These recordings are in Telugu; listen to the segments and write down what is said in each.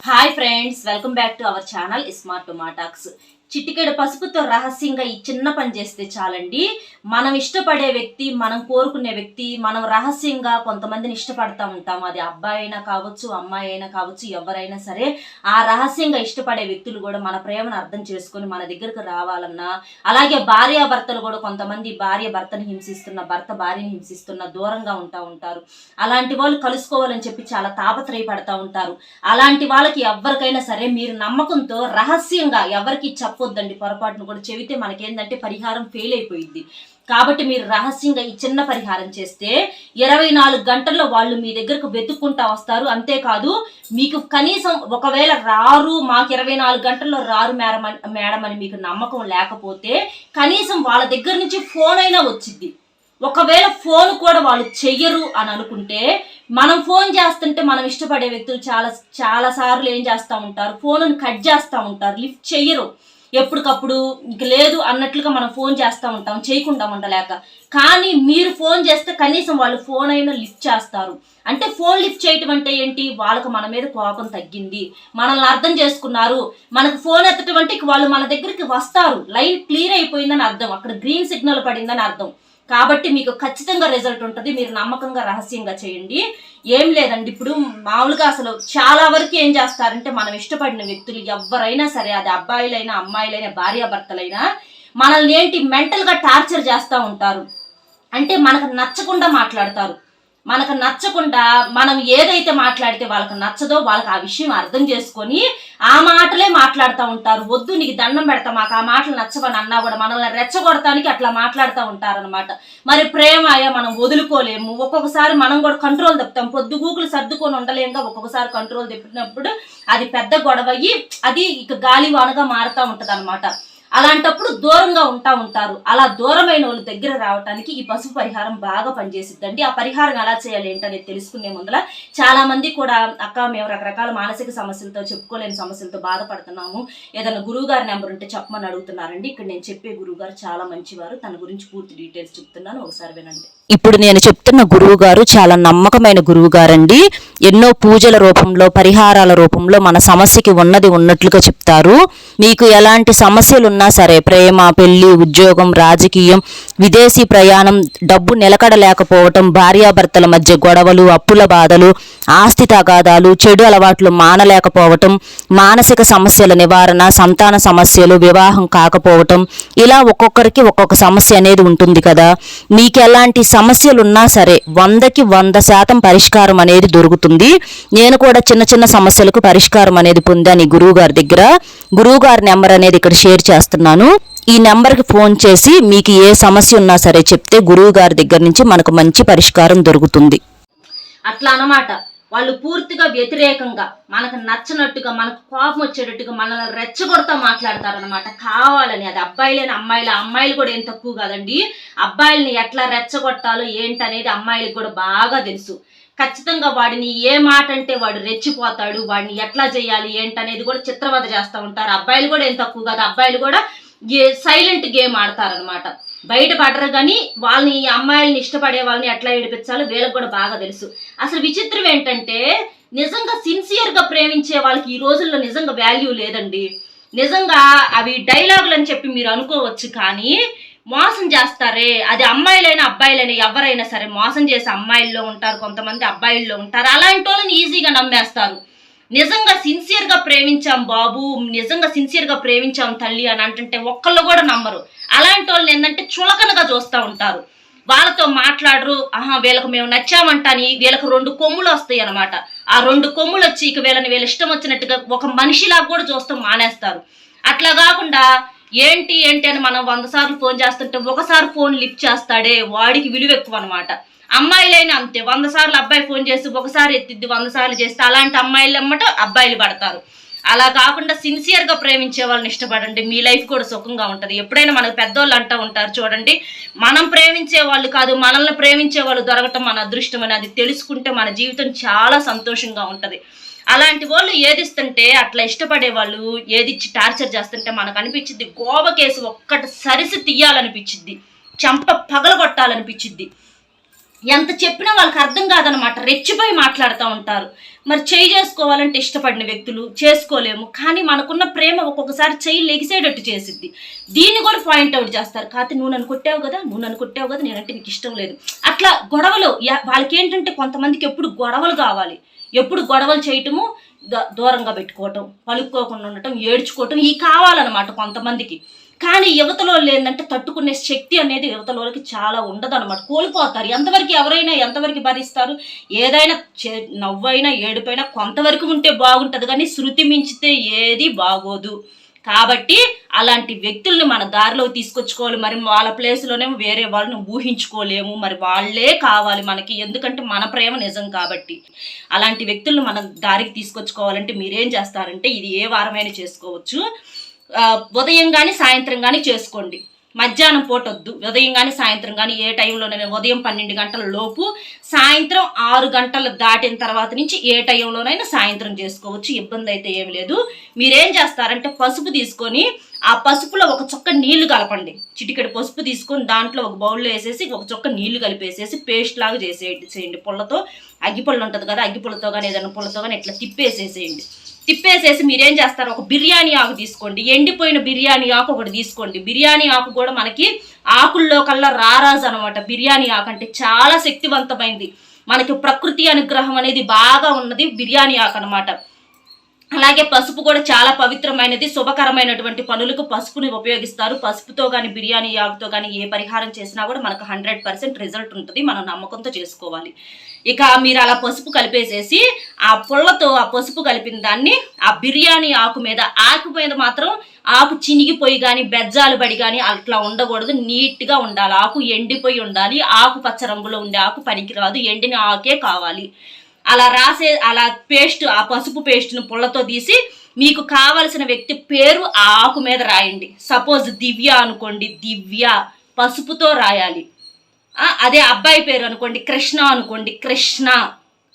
Hi friends, welcome back to our channel smart టొమాటాక్స్. చిటికెడు పసుపుతో రహస్యంగా ఈ చిన్న పని చేస్తే చాలండి. మనం ఇష్టపడే వ్యక్తి, మనం కోరుకునే వ్యక్తి, మనం రహస్యంగా కొంతమందిని ఇష్టపడతా ఉంటాం. అది అబ్బాయి అయినా కావచ్చు, అమ్మాయి అయినా కావచ్చు, ఎవరైనా సరే ఆ రహస్యంగా ఇష్టపడే వ్యక్తులు కూడా మన ప్రేమను అర్థం చేసుకొని మన దగ్గరకు రావాలన్నా, అలాగే భార్యాభర్తలు కూడా కొంతమంది భార్య భర్తను హింసిస్తున్న, భర్త భార్యని హింసిస్తున్న, దూరంగా ఉంటారు. అలాంటి వాళ్ళు కలుసుకోవాలని చెప్పి చాలా తాపత్రయపడతా ఉంటారు. అలాంటి వాళ్ళకి ఎవరికైనా సరే మీరు నమ్మకంతో రహస్యంగా ఎవరికి చెప్పొద్దండి. పొరపాటును కూడా చెబితే మనకేందంటే పరిహారం ఫెయిల్ అయిపోయింది. కాబట్టి మీరు రహస్యంగా ఈ చిన్న పరిహారం చేస్తే 24 గంటల్లో వాళ్ళు మీ దగ్గరకు వెతుక్కుంటా వస్తారు. అంతేకాదు, మీకు కనీసం ఒకవేళ రారు, మాకు 24 గంటల్లో రారు మేడం అని మీకు నమ్మకం లేకపోతే కనీసం వాళ్ళ దగ్గర నుంచి ఫోన్ అయినా వచ్చింది. ఒకవేళ ఫోన్ కూడా వాళ్ళు చెయ్యరు అని అనుకుంటే, మనం ఫోన్ చేస్తుంటే మనం ఇష్టపడే వ్యక్తులు చాలా సార్లు ఏం చేస్తూ ఉంటారు, ఫోన్ను కట్ చేస్తూ ఉంటారు, లిఫ్ట్ చెయ్యరు. ఎప్పటికప్పుడు ఇంక లేదు అన్నట్లుగా మనం ఫోన్ చేస్తూ ఉంటాం, చేయకుండా ఉండలేక. కానీ మీరు ఫోన్ చేస్తే కనీసం వాళ్ళు ఫోన్ అయినా లిఫ్ట్ చేస్తారు. అంటే ఫోన్ లిఫ్ట్ చేయటం అంటే ఏంటి, వాళ్ళకు మన మీద కోపం తగ్గింది, మనల్ని అర్థం చేసుకున్నారు. మనకు ఫోన్ ఎత్తటం అంటే వాళ్ళు మన దగ్గరికి వస్తారు, లైన్ క్లియర్ అయిపోయిందని అర్థం, అక్కడ గ్రీన్ సిగ్నల్ పడిందని అర్థం. కాబట్టి మీకు ఖచ్చితంగా రిజల్ట్ ఉంటుంది. మీరు నమ్మకంగా రహస్యంగా చేయండి. ఏం లేదండి, ఇప్పుడు మామూలుగా అసలు చాలా వరకు ఏం చేస్తారంటే, మనం ఇష్టపడిన వ్యక్తులు ఎవరైనా సరే, అది అబ్బాయిలైనా అమ్మాయిలైనా భార్యాభర్తలైనా, మనల్ని ఏంటి మెంటల్గా టార్చర్ చేస్తూ ఉంటారు. అంటే మనకు నచ్చకుండా మాట్లాడతారు. మనకు నచ్చకుండా మనం ఏదైతే మాట్లాడితే వాళ్ళకి నచ్చదో వాళ్ళకి ఆ విషయం అర్థం చేసుకొని ఆ మాటలే మాట్లాడుతూ ఉంటారు. వద్దు, నీకు దండం పెడతా, మాకు ఆ మాటలు నచ్చవని అన్నా కూడా మనల్ని రెచ్చగొడటానికి అట్లా మాట్లాడుతూ ఉంటారనమాట. మరి ప్రేమాయ మనం వదులుకోలేము. ఒక్కొక్కసారి మనం కూడా కంట్రోల్ తప్పుతాం. పొద్దుగూకులు సర్దుకొని ఉండలేముగా. ఒక్కొక్కసారి కంట్రోల్ తప్పినప్పుడు అది పెద్ద గొడవయ్యి అది ఇక గాలివానగా మారుతూ ఉంటది అనమాట. అలాంటప్పుడు దూరంగా ఉంటారు. అలా దూరమైన వాళ్ళ దగ్గర రావడానికి ఈ పసుపు పరిహారం బాగా పనిచేసిద్దండి. ఆ పరిహారం ఎలా చేయాలి ఏంటనేది తెలుసుకునే ముందర చాలా మంది కూడా, అక్క మేము రకరకాల మానసిక సమస్యలతో, చెప్పుకోలేని సమస్యలతో బాధపడుతున్నాము, ఏదైనా గురువు గారి నెంబర్ ఉంటే చెప్పమని అడుగుతున్నారండి. ఇక్కడ నేను చెప్పే గురువు గారు చాలా మంచివారు. తన గురించి పూర్తి డీటెయిల్స్ చెప్తున్నాను, ఒకసారి వినండి. ఇప్పుడు నేను చెప్తున్న గురువు గారు చాలా నమ్మకమైన గురువు గారండి. ఎన్నో పూజల రూపంలో, పరిహారాల రూపంలో మన సమస్యకి ఉన్నది ఉన్నట్లుగా చెప్తారు. మీకు ఎలాంటి సమస్యలు ఉన్నా సరే, ప్రేమ, పెళ్లి, ఉద్యోగం, రాజకీయం, విదేశీ ప్రయాణం, డబ్బు నిలకడలేకపోవటం, భార్యాభర్తల మధ్య గొడవలు, అప్పుల బాధలు, ఆస్తి తగాదాలు, చెడు అలవాట్లు మానలేకపోవటం, మానసిక సమస్యల నివారణ, సంతాన సమస్యలు, వివాహం కాకపోవటం, ఇలా ఒక్కొక్కరికి ఒక్కొక్క సమస్య అనేది ఉంటుంది కదా. మీకు ఎలాంటి సమస్యలున్నా సరే 100కి 100% పరిష్కారం అనేది దొరుకుతుంది. నేను కూడా చిన్న చిన్న సమస్యలకు పరిష్కారం అనేది పొందాను ఈ గురువు గారి దగ్గర. గురువు గారి నెంబర్ అనేది ఇక్కడ షేర్ చేస్తున్నాను. ఈ నెంబర్కి ఫోన్ చేసి మీకు ఏ సమస్య ఉన్నా సరే చెప్తే గురువు గారి దగ్గర నుంచి మనకు మంచి పరిష్కారం దొరుకుతుంది. అట్లా అన్నమాట. వాళ్ళు పూర్తిగా వ్యతిరేకంగా, మనకు నచ్చినట్టుగా, మనకు కోపం వచ్చేటట్టుగా మనల్ని రెచ్చగొడతా మాట్లాడతారనమాట కావాలని. అది అబ్బాయిలైన అమ్మాయిలు కూడా ఏం తక్కువ కాదండి. అబ్బాయిల్ని ఎట్లా రెచ్చగొట్టాలో ఏంటనేది అమ్మాయిలకు కూడా బాగా తెలుసు. ఖచ్చితంగా వాడిని ఏ మాట అంటే వాడు రెచ్చిపోతాడు, వాడిని ఎట్లా చేయాలి ఏంటనేది కూడా చిత్రవద చేస్తూ ఉంటారు. అబ్బాయిలు కూడా ఏం తక్కువ కాదు. అబ్బాయిలు కూడా సైలెంట్ గేమ్ ఆడతారనమాట. బయట పడరు కానీ వాళ్ళని, అమ్మాయిల్ని ఇష్టపడే వాళ్ళని ఎట్లా ఏడిపించాలో వీళ్ళకి కూడా బాగా తెలుసు. అసలు విచిత్రం ఏంటంటే, నిజంగా సిన్సియర్గా ప్రేమించే వాళ్ళకి ఈ రోజుల్లో నిజంగా వాల్యూ లేదండి. నిజంగా అవి డైలాగులు అని చెప్పి మీరు అనుకోవచ్చు, కానీ మోసం చేస్తారే, అది అమ్మాయిలైనా అబ్బాయిలైనా ఎవరైనా సరే మోసం చేసే అమ్మాయిల్లో ఉంటారు, కొంతమంది అబ్బాయిల్లో ఉంటారు. అలాంటి వాళ్ళని ఈజీగా నమ్మేస్తారు. నిజంగా సిన్సియర్గా ప్రేమించాం బాబు, నిజంగా సిన్సియర్గా ప్రేమించాం తల్లి అని అంటే ఒక్కళ్ళు కూడా నమ్మరు. అలాంటి వాళ్ళని ఏంటంటే చులకనగా చూస్తూ ఉంటారు. వాళ్ళతో మాట్లాడరు. వీళ్ళకు మేము నచ్చామంటాని వీళ్ళకు 2 కొమ్ములు వస్తాయి అనమాట. ఆ 2 కొమ్ములు వచ్చి ఇక వీళ్ళ ఇష్టం వచ్చినట్టుగా ఒక మనిషిలాగా కూడా చూస్తూ మానేస్తారు. అట్లా కాకుండా ఏంటి అని మనం 100 సార్లు ఫోన్ చేస్తుంటే ఒకసారి ఫోన్ లిఫ్ట్ చేస్తాడే వాడికి విలువ ఎక్కువ అనమాట. అమ్మాయిలైనా అంతే, 100 సార్లు అబ్బాయి ఫోన్ చేసి ఒకసారి ఎత్తిద్ది, 100 సార్లు చేస్తే అలాంటి అమ్మాయిలు అమ్మట అబ్బాయిలు పడతారు. అలా కాకుండా సిన్సియర్గా ప్రేమించే వాళ్ళని ఇష్టపడండి, మీ లైఫ్ కూడా సుఖంగా ఉంటుంది. ఎప్పుడైనా మనకు పెద్దోళ్ళు అంటూ ఉంటారు చూడండి, మనం ప్రేమించే వాళ్ళు కాదు, మనల్ని ప్రేమించే వాళ్ళు దొరకటం మన అదృష్టం అని. అది తెలుసుకుంటే మన జీవితం చాలా సంతోషంగా ఉంటుంది. అలాంటి వాళ్ళు ఏదిస్తుంటే, అట్లా ఇష్టపడే వాళ్ళు ఏదిచ్చి టార్చర్ చేస్తుంటే మనకు అనిపించింది గోవ కేసు ఒక్కటి సరిసి తీయాలనిపించింది, చంప పగలగొట్టాలనిపించింది. ఎంత చెప్పినా వాళ్ళకి అర్థం కాదనమాట. రెచ్చిపోయి మాట్లాడుతూ ఉంటారు. మరి చెయ్యి చేసుకోవాలంటే ఇష్టపడిన వ్యక్తులు చేసుకోలేము, కానీ మనకున్న ప్రేమ ఒక్కొక్కసారి చెయ్యి లెగిసేటట్టు చేసిద్ది. దీన్ని కూడా పాయింట్అవుట్ చేస్తారు. కాకపోతే నువ్వు నన్ను కొట్టావు కదా, నేనంటే నీకు ఇష్టం లేదు. అట్లా గొడవలు వాళ్ళకి ఏంటంటే కొంతమందికి ఎప్పుడు గొడవలు కావాలి, ఎప్పుడు గొడవలు చేయటము, దూరంగా పెట్టుకోవటం, పలుక్కోకుండా ఉండటం, ఏడ్చుకోవటం ఇవి కావాలన్నమాట కొంతమందికి. కానీ యువతలో ఏంటంటే తట్టుకునే శక్తి అనేది యువతలోకి చాలా ఉండదు అనమాట, కోల్పోతారు. ఎంతవరకు భరిస్తారు? ఏదైనా నవ్వైనా ఏడుపైనా కొంతవరకు ఉంటే బాగుంటుంది, కానీ శృతి మించితే ఏది బాగోదు. కాబట్టి అలాంటి వ్యక్తుల్ని మన దారిలో తీసుకొచ్చుకోవాలి. మరి వాళ్ళ ప్లేస్లోనే వేరే వాళ్ళని ఊహించుకోలేము, మరి వాళ్ళే కావాలి మనకి, ఎందుకంటే మన ప్రేమ నిజం కాబట్టి. అలాంటి వ్యక్తులను మన దారికి తీసుకొచ్చుకోవాలంటే మీరేం చేస్తారంటే, ఇది ఏ వారమైనా చేసుకోవచ్చు. ఉదయం కానీ సాయంత్రం కానీ చేసుకోండి, మధ్యాహ్నం పూట వద్దు. ఉదయం కానీ సాయంత్రం కానీ ఏ టైంలోనైనా, ఉదయం 12 గంటల లోపు, సాయంత్రం 6 గంటలు దాటిన తర్వాత నుంచి ఏ టైంలోనైనా సాయంత్రం చేసుకోవచ్చు, ఇబ్బంది అయితే ఏమి లేదు. మీరేం చేస్తారంటే పసుపు తీసుకొని ఆ పసుపులో ఒక చుక్క నీళ్లు కలపండి. చిటికెడు పసుపు తీసుకొని దాంట్లో ఒక బౌల్లో వేసేసి ఒక చుక్క నీళ్లు కలిపేసేసి పేస్ట్ లాగా చేసేయండి. పుల్లతో, అగ్గిపుల్ల ఉంటుంది కదా, అగ్గిపుల్లతో కానీ ఏదైనా పుల్లతో కానీ ఇట్లా తిప్పేసేసేయండి. తిప్పేసేసి మీరేం చేస్తారు, ఒక బిర్యానీ ఆకు తీసుకోండి, ఎండిపోయిన బిర్యానీ ఆకు ఒకటి తీసుకోండి. బిర్యానీ ఆకు కూడా మనకి ఆకుల్లో కల్లా రారాజు అనమాట. బిర్యానీ ఆకు అంటే చాలా శక్తివంతమైంది, మనకి ప్రకృతి అనుగ్రహం అనేది బాగా ఉన్నది బిర్యానీ ఆకు అనమాట. అలాగే పసుపు కూడా చాలా పవిత్రమైనది, శుభకరమైనటువంటి పనులకు పసుపుని ఉపయోగిస్తారు. పసుపుతో కానీ బిర్యానీ ఆకుతో కానీ ఏ పరిహారం చేసినా కూడా మనకు 100% రిజల్ట్ ఉంటుంది, మనం నమ్మకంతో చేసుకోవాలి. ఇక మీరు అలా పసుపు కలిపేసేసి ఆ పుల్లతో ఆ పసుపు కలిపిన దాన్ని ఆ బిర్యానీ ఆకు మీద మాత్రం ఆకు చినిగిపోయి కానీ బెజ్జాలు పడి కానీ అట్లా ఉండకూడదు, నీట్గా ఉండాలి. ఆకు ఎండిపోయి ఉండాలి, ఆకు పచ్చ రంగులో ఉండే ఆకు పనికిరాదు, ఎండిన ఆకే కావాలి. అలా పేస్ట్, ఆ పసుపు పేస్ట్ను పుల్లతో తీసి మీకు కావలసిన వ్యక్తి పేరు ఆ ఆకు మీద రాయండి. సపోజ్ దివ్య అనుకోండి, దివ్య పసుపుతో రాయాలి. అదే అబ్బాయి పేరు అనుకోండి, కృష్ణ అనుకోండి, కృష్ణ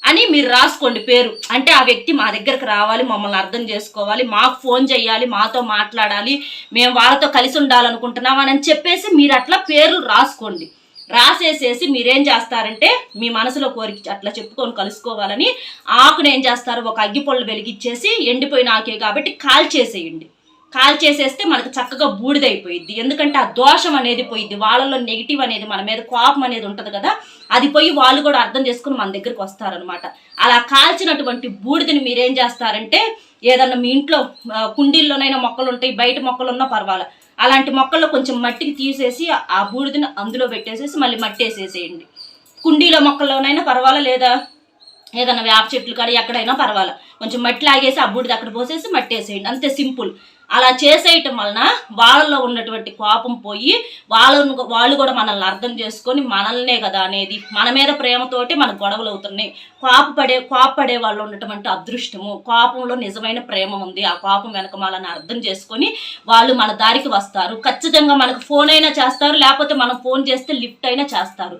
అని మీరు రాసుకోండి పేరు. అంటే ఆ వ్యక్తి మా దగ్గరకు రావాలి, మమ్మల్ని అర్థం చేసుకోవాలి, మాకు ఫోన్ చేయాలి, మాతో మాట్లాడాలి, మేము వాళ్ళతో కలిసి ఉండాలనుకుంటున్నాం అని చెప్పేసి మీరు అట్లా పేర్లు రాసుకోండి. రాసేసేసి మీరేం చేస్తారంటే మీ మనసులో కోరిక అట్లా చెప్పుకొని కలుసుకోవాలని ఆకును ఏం చేస్తారు, ఒక అగ్గిపొళ్ళు వెలిగించేసి, ఎండిపోయిన ఆకే కాబట్టి కాల్చేసేయండి. కాల్చేసేస్తే మనకు చక్కగా బూడిదైపోయిద్ది. ఎందుకంటే ఆ దోషం అనేది పోయిద్ది, వాళ్ళలో నెగిటివ్ అనేది, మన మీద కోపం అనేది ఉంటుంది కదా, అది పోయి వాళ్ళు కూడా అర్థం చేసుకుని మన దగ్గరికి వస్తారనమాట. అలా కాల్చినటువంటి బూడిదని మీరేం చేస్తారంటే, ఏదన్నా మీ ఇంట్లో కుండీల్లోనైనా మొక్కలు ఉంటాయి, బయట మొక్కలు ఉన్నా పర్వాలేదు, అలాంటి మొక్కల్లో కొంచెం మట్టికి తీసేసి ఆ బూడిదని అందులో పెట్టేసేసి మళ్ళీ మట్టి వేసేసేయండి. కుండీలో మొక్కల్లోనైనా పర్వాలా, లేదా ఏదైనా వేప చెట్లు కానీ ఎక్కడైనా పర్వాలా, కొంచెం మట్టి లాగేసి ఆ బూడిది అక్కడ పోసేసి మట్టి వేసేయండి, అంతే, సింపుల్. అలా చేసేయటం వలన వాళ్ళలో ఉన్నటువంటి కోపం పోయి వాళ్ళు కూడా మనల్ని అర్థం చేసుకొని మనల్నే కదా అనేది, మన మీద ప్రేమతోటి మన గొడవలు అవుతున్నాయి. కోపపడే వాళ్ళు ఉన్నటువంటి అదృష్టము, కోపంలో నిజమైన ప్రేమ ఉంది, ఆ కోపం వెనక మనల్ని అర్థం చేసుకొని వాళ్ళు మన దారికి వస్తారు. ఖచ్చితంగా మనకు ఫోన్ అయినా చేస్తారు, లేకపోతే మనం ఫోన్ చేస్తే లిఫ్ట్ అయినా చేస్తారు.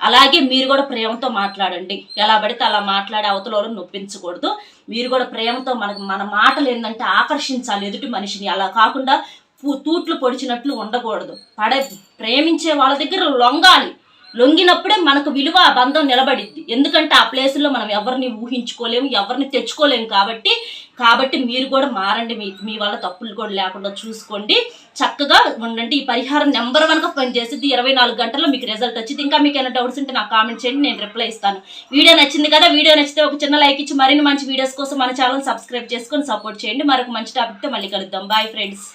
అలాగే మీరు కూడా ప్రేమతో మాట్లాడండి, ఎలా పడితే అలా మాట్లాడే అవతల నొప్పించకూడదు. మీరు కూడా ప్రేమతో మన మాటలు ఏంటంటే ఆకర్షించాలి ఎదుటి మనిషిని, అలా కాకుండా తూట్లు పొడిచినట్లు ఉండకూడదు. ప్రేమించే వాళ్ళ దగ్గర లొంగినప్పుడే మనకు విలువ, ఆ బంధం నిలబడిద్ది. ఎందుకంటే ఆ ప్లేసుల్లో మనం ఎవరిని ఊహించుకోలేము, ఎవరిని తెచ్చుకోలేము. కాబట్టి మీరు కూడా మారండి, మీ వల్ల తప్పులు కూడా లేకుండా చూసుకోండి, చక్కగా ఉండండి. ఈ పరిహారం నెంబర్ 1గా పనిచేసింది, 24 గంటల్లో మీకు రిజల్ట్ వచ్చింది. ఇంకా మీకు ఏమైనా డౌట్స్ ఉంటే నాకు కామెంట్ చేయండి, నేను రిప్లై ఇస్తాను. వీడియో నచ్చింది కదా, వీడియో నచ్చితే ఒక చిన్న లైక్ ఇచ్చి మరిన్ని మంచి వీడియోస్ కోసం మన ఛానల్ సబ్స్క్రైబ్ చేసుకొని సపోర్ట్ చేయండి. మరొక మంచి టాపిక్తో మళ్ళీ కలుద్దాం. Bye friends.